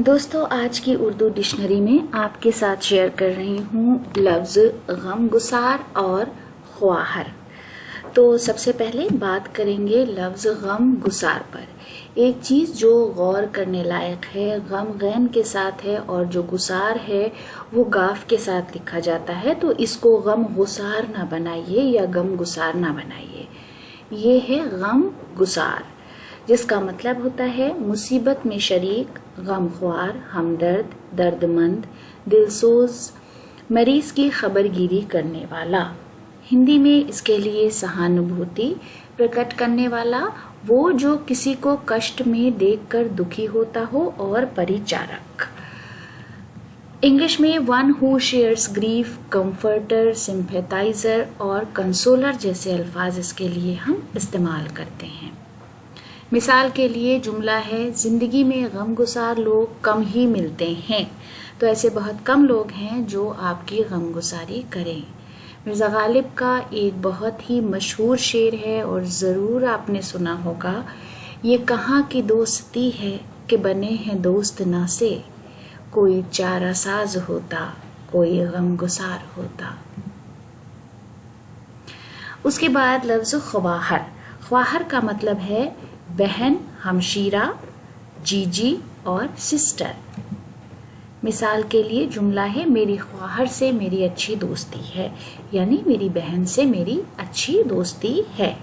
دوستو آج کی اردو ڈکشنری میں آپ کے ساتھ شیئر کر رہی ہوں لفظ غم گسار اور خواہر۔ تو سب سے پہلے بات کریں گے لفظ غم گسار پر۔ ایک چیز جو غور کرنے لائق ہے غم غین کے ساتھ ہے اور جو گسار ہے وہ گاف کے ساتھ لکھا جاتا ہے، تو اس کو غم گسار نہ بنائیے یا غم گسار نہ بنائیے۔ یہ ہے غم گسار، جس کا مطلب ہوتا ہے مصیبت میں شریک، غم خوار، ہمدرد، درد مند، دلسوز، مریض کی خبر گیری کرنے والا۔ ہندی میں اس کے لیے سہانوبھوتی پرکٹ کرنے والا، وہ جو کسی کو کشٹ میں دیکھ کر دکھی ہوتا ہو، اور پریچارک۔ انگلش میں ون ہو شیئرس گریف، کمفرٹر، سمپیتائزر اور کنسولر جیسے الفاظ اس کے لیے ہم استعمال کرتے ہیں۔ مثال کے لیے جملہ ہے، زندگی میں غم گسار لوگ کم ہی ملتے ہیں، تو ایسے بہت کم لوگ ہیں جو آپ کی غم گساری کریں۔ مرزا غالب کا ایک بہت ہی مشہور شعر ہے اور ضرور آپ نے سنا ہوگا، یہ کہاں کی دوستی ہے کہ بنے ہیں دوست نہ سے، کوئی چارہ ساز ہوتا، کوئی غم گسار ہوتا۔ اس کے بعد لفظ خواہر۔ خواہر کا مطلب ہے بہن، ہمشیرہ، جیجی اور سسٹر۔ مثال کے لیے جملہ ہے، میری خواہر سے میری اچھی دوستی ہے، یعنی میری بہن سے میری اچھی دوستی ہے۔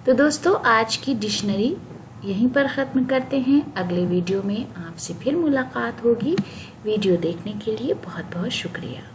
تو دوستو آج کی ڈکشنری یہیں پر ختم کرتے ہیں، اگلے ویڈیو میں آپ سے پھر ملاقات ہوگی۔ ویڈیو دیکھنے کے لیے بہت بہت شکریہ۔